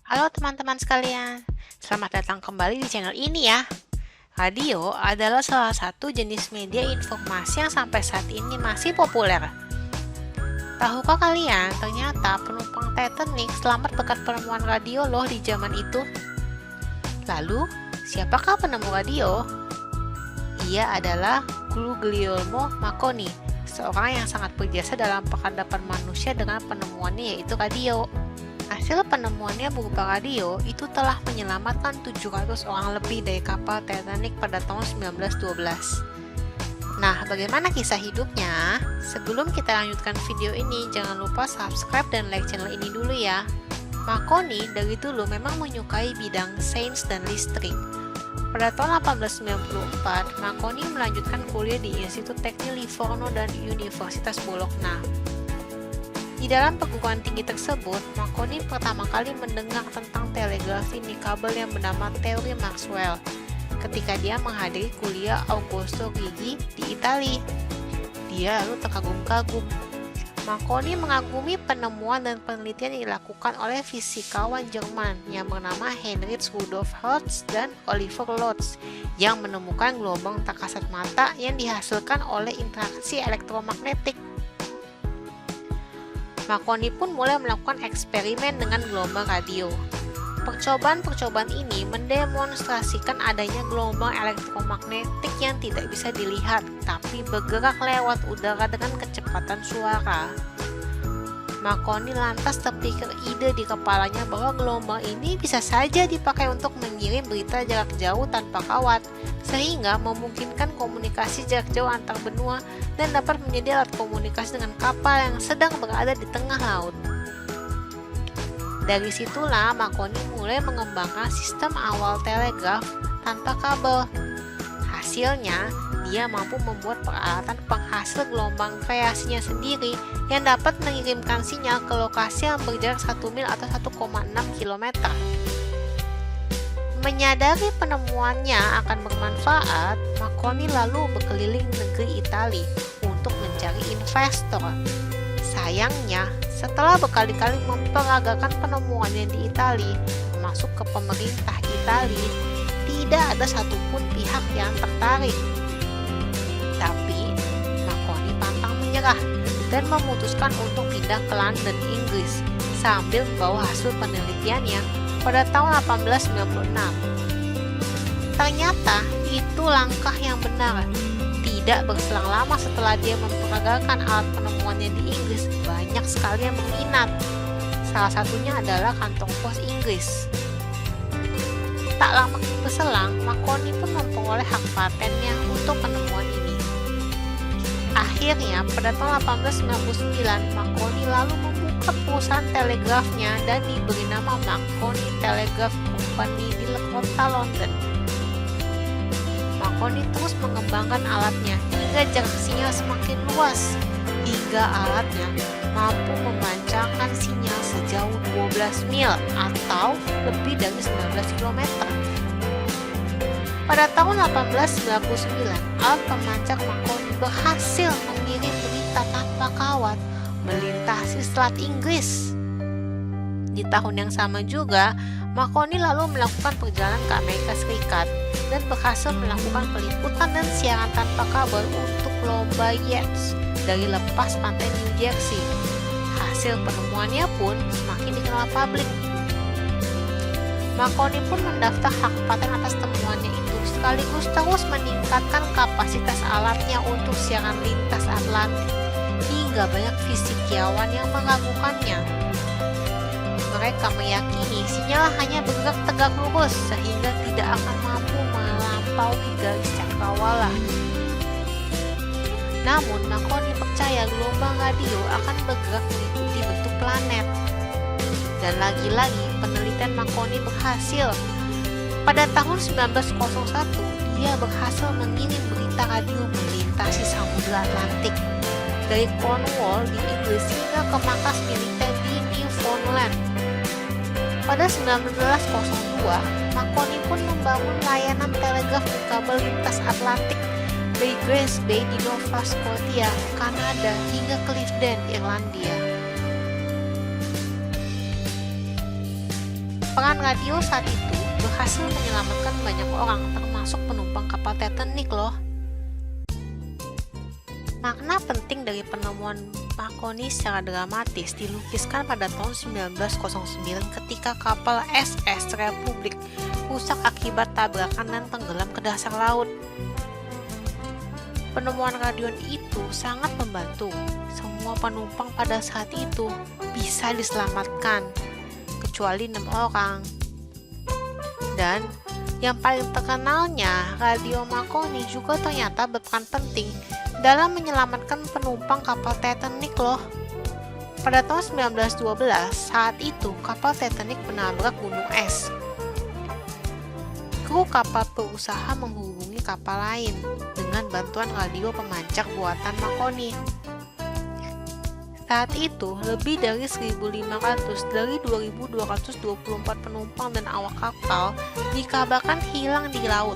Halo teman-teman sekalian, selamat datang kembali di channel ini ya. Radio adalah salah satu jenis media informasi yang sampai saat ini masih populer. Tahukah kalian, ternyata penumpang Titanic selamat berkat penemuan radio loh di zaman itu. Lalu, siapakah penemu radio? Ia adalah Guglielmo Marconi, seorang yang sangat berjasa dalam peradaban manusia dengan penemuannya yaitu radio. Hasil penemuannya berupa radio itu telah menyelamatkan 700 orang lebih dari kapal Titanic pada tahun 1912. Nah, bagaimana kisah hidupnya? Sebelum kita lanjutkan video ini, jangan lupa subscribe dan like channel ini dulu ya. Marconi dari dulu memang menyukai bidang sains dan listrik. Pada tahun 1894, Marconi melanjutkan kuliah di Institut Teknik Livorno dan Universitas Bologna. Di dalam perguruan tinggi tersebut, Marconi pertama kali mendengar tentang telegrafi kabel yang bernama teori Maxwell ketika dia menghadiri kuliah Augusto Righi di Italia. Dia lalu terkagum-kagum. Marconi mengagumi penemuan dan penelitian yang dilakukan oleh fisikawan Jerman yang bernama Heinrich Rudolf Hertz dan Oliver Lotz yang menemukan gelombang tak kasat mata yang dihasilkan oleh interaksi elektromagnetik. Marconi pun mulai melakukan eksperimen dengan gelombang radio. Percobaan-percobaan ini mendemonstrasikan adanya gelombang elektromagnetik yang tidak bisa dilihat, tapi bergerak lewat udara dengan kecepatan suara. Marconi lantas terpikir ide di kepalanya bahwa gelombang ini bisa saja dipakai untuk mengirim berita jarak jauh tanpa kawat, sehingga memungkinkan komunikasi jarak jauh antar benua dan dapat menjadi alat komunikasi dengan kapal yang sedang berada di tengah laut. Dari situlah Marconi mulai mengembangkan sistem awal telegraf tanpa kabel. Hasilnya, dia mampu membuat peralatan penghasil gelombang kreasinya sendiri yang dapat mengirimkan sinyal ke lokasi yang berjarak 1 mil atau 1,6 km. Menyadari penemuannya akan bermanfaat, Marconi lalu berkeliling negeri Italia untuk mencari investor. Sayangnya, setelah berkali-kali memperagakan penemuannya di Italia, termasuk ke pemerintah Italia, tidak ada satupun pihak yang tertarik. Tapi, Marconi pantang menyerah dan memutuskan untuk pindah ke London, Inggris, sambil membawa hasil penelitiannya pada tahun 1896. Ternyata, itu langkah yang benar. Tidak berselang lama setelah dia memperagakan alat penemuannya di Inggris, banyak sekali yang berminat. Salah satunya adalah kantor pos Inggris. Tak lama berselang, Marconi pun memperoleh hak patennya untuk penemuan ini. Akhirnya, pada tahun 1899, Marconi lalu membuka perusahaan telegrafnya dan diberi nama Marconi Telegraph Company di kota London. Marconi terus mengembangkan alatnya hingga jarak sinyal semakin luas, hingga alatnya mampu memancarkan sinyal sejauh 12 mil atau lebih dari 19 km. Pada tahun 1899, alat pemancar Marconi berhasil mengirim berita tanpa kawat melintasi Selat Inggris. Di tahun yang sama juga, Marconi lalu melakukan perjalanan ke Amerika Serikat dan berhasil melakukan peliputan dan siaran tanpa kabel untuk lomba yachts dari lepas pantai New Jersey. Hasil penemuannya pun semakin dikenal publik. Marconi pun mendaftar hak paten atas temuannya itu, sekaligus terus meningkatkan kapasitas alatnya untuk siaran lintas Atlantik, hingga banyak fisikawan yang meragukannya. Mereka meyakini sinyal hanya bergerak tegak lurus sehingga tidak akan mampu melampaui garis cakrawala. Namun, Marconi percaya gelombang radio akan bergerak mengikuti bentuk planet. Dan lagi-lagi, penelitian Marconi berhasil. Pada tahun 1901, dia berhasil mengirim berita radio melintasi Samudra Atlantik dari Cornwall di Inggris hingga ke markas militer di Newfoundland. Pada 1902, Marconi pun membangun layanan telegraf kabel lintas Atlantik dari Grace Bay di Nova Scotia, Kanada hingga Clifden, Irlandia. Peran radio saat itu berhasil menyelamatkan banyak orang, termasuk penumpang kapal Titanic loh. Makna penting dari penemuan Marconi secara dramatis dilukiskan pada tahun 1909 ketika kapal SS Republik rusak akibat tabrakan dan tenggelam ke dasar laut. Penemuan radio itu sangat membantu. Semua penumpang pada saat itu bisa diselamatkan, kecuali 6 orang. Dan yang paling terkenalnya, radio Marconi juga ternyata berperan penting dalam menyelamatkan penumpang kapal Titanic loh. Pada tahun 1912, saat itu kapal Titanic menabrak gunung es. Kru kapal berusaha menghubungi kapal lain dengan bantuan radio pemancar buatan Marconi. Saat itu, lebih dari 1.500 dari 2.224 penumpang dan awak kapal dikabarkan hilang di laut.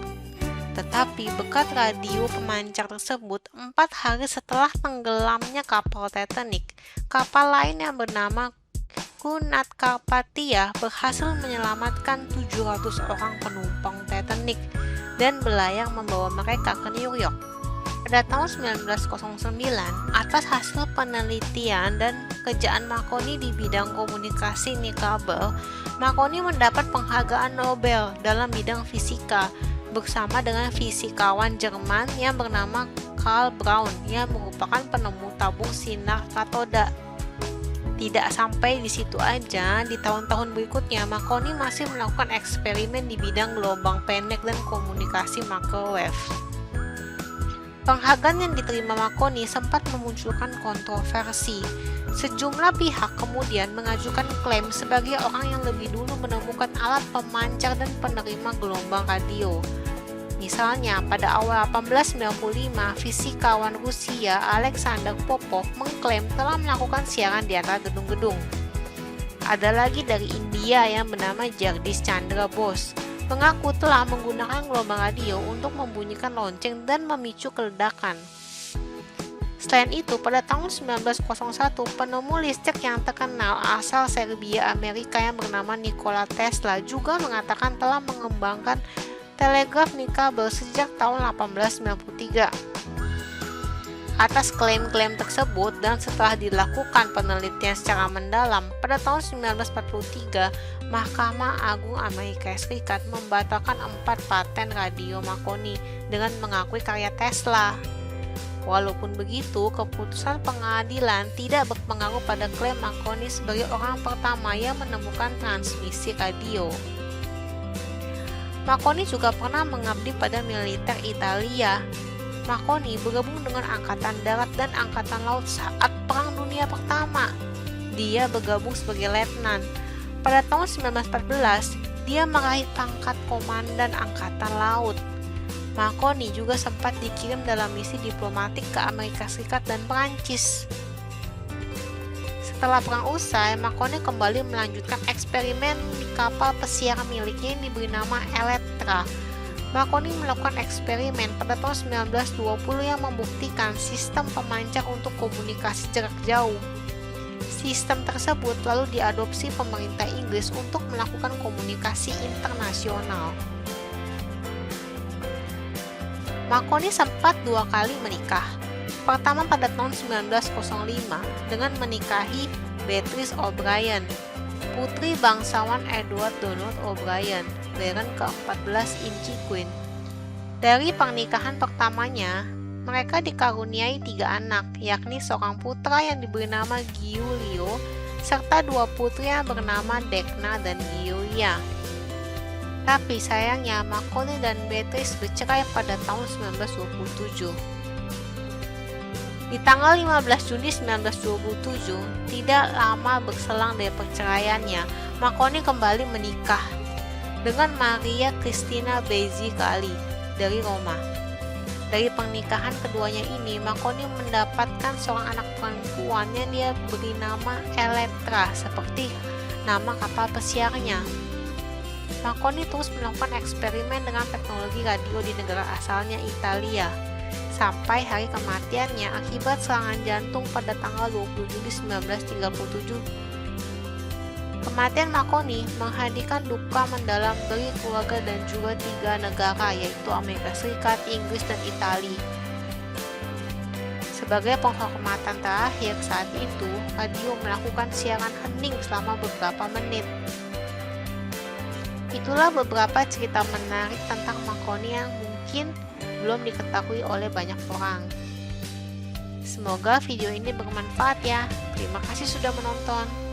Tetapi berkat radio pemancar tersebut, 4 hari setelah tenggelamnya kapal Titanic, kapal lain yang bernama Cunard Carpathia berhasil menyelamatkan 700 orang penumpang Titanic dan berlayar membawa mereka ke New York. Pada tahun 1909, atas hasil penelitian dan pekerjaan Marconi di bidang komunikasi nirkabel, Marconi mendapat penghargaan Nobel dalam bidang fisika bersama dengan fisikawan Jerman yang bernama Karl Braun yang merupakan penemu tabung sinar katoda. Tidak sampai di situ aja, di tahun-tahun berikutnya Marconi masih melakukan eksperimen di bidang gelombang pendek dan komunikasi microwave. Penghargaan yang diterima Marconi sempat memunculkan kontroversi. Sejumlah pihak kemudian mengajukan klaim sebagai orang yang lebih dulu menemukan alat pemancar dan penerima gelombang radio. Misalnya, pada awal 1895, fisikawan Rusia Alexander Popov mengklaim telah melakukan siaran di atas gedung-gedung. Ada lagi dari India yang bernama Jagdish Chandra Bose, mengaku telah menggunakan gelombang radio untuk membunyikan lonceng dan memicu keledakan. Selain itu, pada tahun 1901, penemu listrik yang terkenal asal Serbia Amerika yang bernama Nikola Tesla juga mengatakan telah mengembangkan telegraf nirkabel sejak tahun 1893. Atas klaim-klaim tersebut dan setelah dilakukan penelitian secara mendalam, pada tahun 1943, Mahkamah Agung Amerika Serikat membatalkan 4 paten radio Marconi dengan mengakui karya Tesla. Walaupun begitu, keputusan pengadilan tidak berpengaruh pada klaim Marconi sebagai orang pertama yang menemukan transmisi radio. Marconi juga pernah mengabdi pada militer Italia. Marconi bergabung dengan Angkatan Darat dan Angkatan Laut saat Perang Dunia Pertama. Dia bergabung sebagai letnan. Pada tahun 1914, dia meraih pangkat Komandan Angkatan Laut. Marconi juga sempat dikirim dalam misi diplomatik ke Amerika Serikat dan Perancis. Setelah perang usai, Marconi kembali melanjutkan eksperimen di kapal pesiar miliknya yang diberi nama Elettra. Marconi melakukan eksperimen pada tahun 1920 yang membuktikan sistem pemancar untuk komunikasi jarak jauh. Sistem tersebut lalu diadopsi pemerintah Inggris untuk melakukan komunikasi internasional. Marconi sempat 2 kali menikah. Pertama pada tahun 1905 dengan menikahi Beatrice O'Brien, putri bangsawan Edward Donald O'Brien, Baron ke-14 Inci Queen. Dari pernikahan pertamanya, mereka dikaruniai 3 anak, yakni seorang putra yang diberi nama Giulio, serta 2 putri yang bernama Decna dan Gioia. Tapi sayangnya, Marconi dan Beatrice bercerai pada tahun 1927. Di tanggal 15 Juni 1927, tidak lama berselang dari perceraiannya, Marconi kembali menikah dengan Maria Cristina Bezzi-Galli dari Roma. Dari pernikahan keduanya ini, Marconi mendapatkan seorang anak perempuan yang dia beri nama Elettra, seperti nama kapal pesiarnya. Marconi terus melakukan eksperimen dengan teknologi radio di negara asalnya Italia, sampai hari kematiannya akibat serangan jantung pada tanggal 20 Juli 1937. Kematian Marconi menghadirkan duka mendalam bagi keluarga dan juga 3 negara, yaitu Amerika Serikat, Inggris, dan Italia. Sebagai penghormatan terakhir saat itu, radio melakukan siaran hening selama beberapa menit. Itulah beberapa cerita menarik tentang Marconi yang mungkin belum diketahui oleh banyak orang. Semoga video ini bermanfaat ya. Terima kasih sudah menonton.